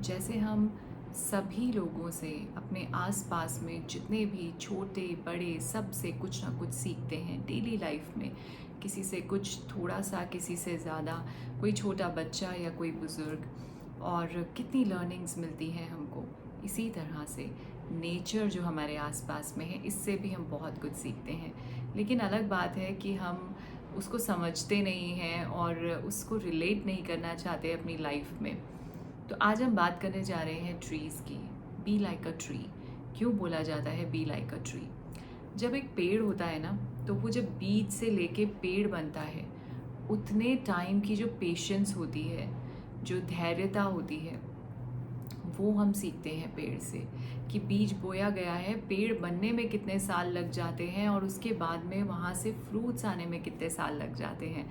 जैसे हम सभी लोगों से, अपने आसपास में जितने भी छोटे बड़े, सब से कुछ ना कुछ सीखते हैं डेली लाइफ में। किसी से कुछ थोड़ा सा, किसी से ज़्यादा, कोई छोटा बच्चा या कोई बुज़ुर्ग। और कितनी लर्निंग्स मिलती हैं हमको। इसी तरह से नेचर जो हमारे आसपास में है, इससे भी हम बहुत कुछ सीखते हैं। लेकिन अलग बात है कि हम उसको समझते नहीं हैं और उसको रिलेट नहीं करना चाहते अपनी लाइफ में। तो आज हम बात करने जा रहे हैं ट्रीज़ की। Be like a tree. क्यों बोला जाता है बी लाइक अ ट्री? जब एक पेड़ होता है ना, तो वो जब बीज से लेके पेड़ बनता है, उतने टाइम की जो पेशेंस होती है, जो धैर्यता होती है, वो हम सीखते हैं पेड़ से। कि बीज बोया गया है, पेड़ बनने में कितने साल लग जाते हैं और उसके बाद में वहाँ से फ्रूट्स आने में कितने साल लग जाते हैं।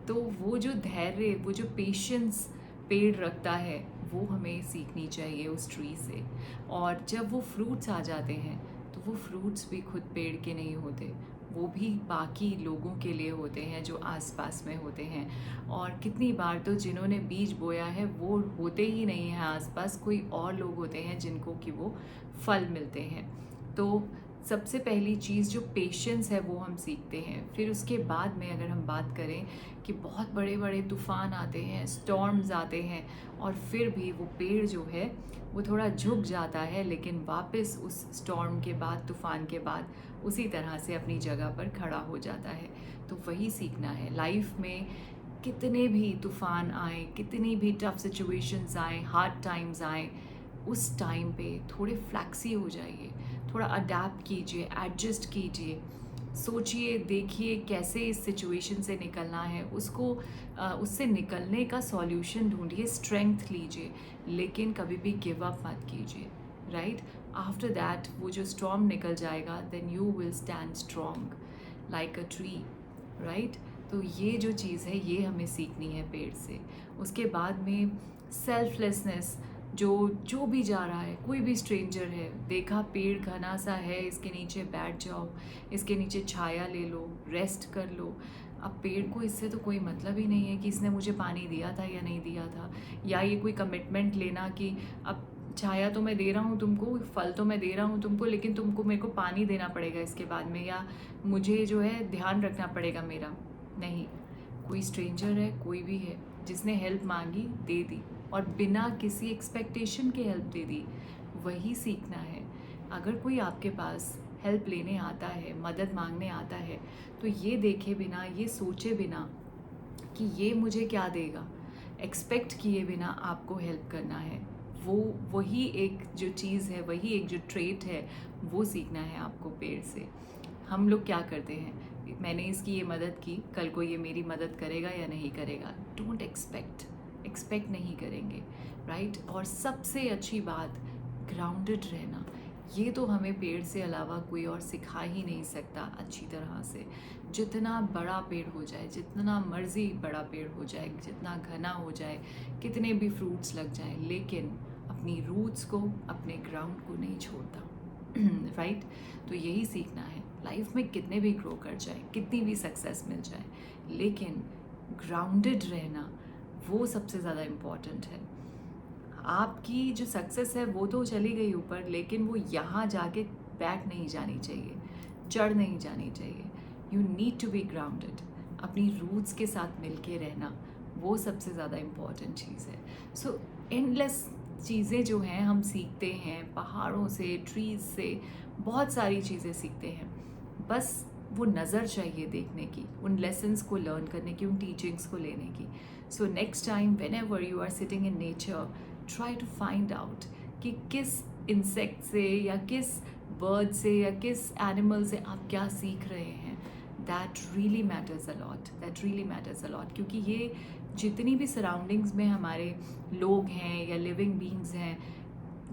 तो वो जो धैर्य, वो जो पेशेंस पेड़ रखता है, वो हमें सीखनी चाहिए उस ट्री से। और जब वो फ्रूट्स आ जाते हैं, तो वो फ्रूट्स भी खुद पेड़ के नहीं होते, वो भी बाकी लोगों के लिए होते हैं जो आसपास में होते हैं। और कितनी बार तो जिन्होंने बीज बोया है वो होते ही नहीं हैं आसपास, कोई और लोग होते हैं जिनको कि वो फल मिलते हैं। तो सबसे पहली चीज़ जो पेशेंस है वो हम सीखते हैं। फिर उसके बाद में अगर हम बात करें कि बहुत बड़े बड़े तूफ़ान आते हैं, स्टॉर्म्स आते हैं, और फिर भी वो पेड़ जो है वो थोड़ा झुक जाता है, लेकिन वापस उस स्टॉर्म के बाद, तूफ़ान के बाद, उसी तरह से अपनी जगह पर खड़ा हो जाता है। तो वही सीखना है लाइफ में। कितने भी तूफ़ान आए, कितनी भी टफ सिचुएशंस आए, हार्ड टाइम्स आए, उस टाइम पे थोड़े फ्लैक्सी हो जाइए, थोड़ा अडेप्ट कीजिए, एडजस्ट कीजिए। सोचिए, देखिए कैसे इस सिचुएशन से निकलना है, उसको उससे निकलने का सॉल्यूशन ढूंढिए, स्ट्रेंथ लीजिए, लेकिन कभी भी गिव अप मत कीजिए। राइट? आफ्टर दैट वो जो स्टॉर्म निकल जाएगा, then you will stand strong like a tree. Right? तो ये जो चीज़ है, ये हमें सीखनी है पेड़ से। उसके बाद में सेल्फलेसनेस, जो जो भी जा रहा है, कोई भी स्ट्रेंजर है, देखा पेड़ घना सा है, इसके नीचे बैठ जाओ, इसके नीचे छाया ले लो, रेस्ट कर लो। अब पेड़ को इससे तो कोई मतलब ही नहीं है कि इसने मुझे पानी दिया था या नहीं दिया था, या ये कोई कमिटमेंट लेना कि अब छाया तो मैं दे रहा हूँ तुमको, फल तो मैं दे रहा हूँ तुमको, लेकिन तुमको मेरे को पानी देना पड़ेगा इसके बाद में, या मुझे जो है ध्यान रखना पड़ेगा मेरा। नहीं, कोई स्ट्रेंजर है, कोई भी है, जिसने हेल्प मांगी दे दी, और बिना किसी एक्सपेक्टेशन के हेल्प दे दी। वही सीखना है। अगर कोई आपके पास हेल्प लेने आता है, मदद मांगने आता है, तो ये देखे बिना, ये सोचे बिना कि ये मुझे क्या देगा, एक्सपेक्ट किए बिना आपको हेल्प करना है। वो वही एक जो चीज़ है, वही एक जो ट्रेट है, वो सीखना है आपको पेड़ से। हम लोग क्या करते हैं, मैंने इसकी ये मदद की, कल को ये मेरी मदद करेगा या नहीं करेगा। डोंट एक्सपेक्ट नहीं करेंगे। राइट? और सबसे अच्छी बात, ग्राउंडेड रहना। ये तो हमें पेड़ से अलावा कोई और सिखा ही नहीं सकता अच्छी तरह से। जितना बड़ा पेड़ हो जाए, जितना मर्जी बड़ा पेड़ हो जाए, जितना घना हो जाए, कितने भी फ्रूट्स लग जाएं, लेकिन अपनी रूट्स को, अपने ग्राउंड को नहीं छोड़ता। राइट? तो यही सीखना है लाइफ में। कितने भी ग्रो कर जाए, कितनी भी सक्सेस मिल जाए, लेकिन ग्राउंडेड रहना वो सबसे ज़्यादा इम्पॉर्टेंट है। आपकी जो सक्सेस है वो तो चली गई ऊपर, लेकिन वो यहाँ जाके बैठ नहीं जानी चाहिए, चढ़ नहीं जानी चाहिए। You need to be grounded. अपनी रूट्स के साथ मिल के रहना, वो सबसे ज़्यादा इम्पॉर्टेंट चीज़ है। सो एंडलेस चीज़ें जो हैं हम सीखते हैं, पहाड़ों से, ट्रीज़ से, बहुत सारी चीज़ें सीखते हैं। बस वो नज़र चाहिए देखने की, उन लेसन्स को लर्न करने की, उन टीचिंग्स को लेने की। So next time whenever you are sitting in nature, try to find out कि किस इंसेक्ट से, या किस बर्ड से, या किस एनिमल से आप क्या सीख रहे हैं। That really matters a lot, that really matters a lot. क्योंकि ये जितनी भी सराउंडिंग्स में हमारे लोग हैं या लिविंग बींग्स हैं,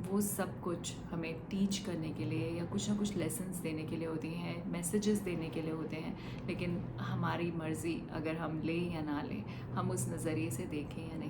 वो सब कुछ हमें टीच करने के लिए या कुछ ना कुछ लेसन्स देने के लिए होती हैं, मैसेजेस देने के लिए होते हैं। लेकिन हमारी मर्ज़ी, अगर हम लें या ना लें, हम उस नज़रिए से देखें या नहीं।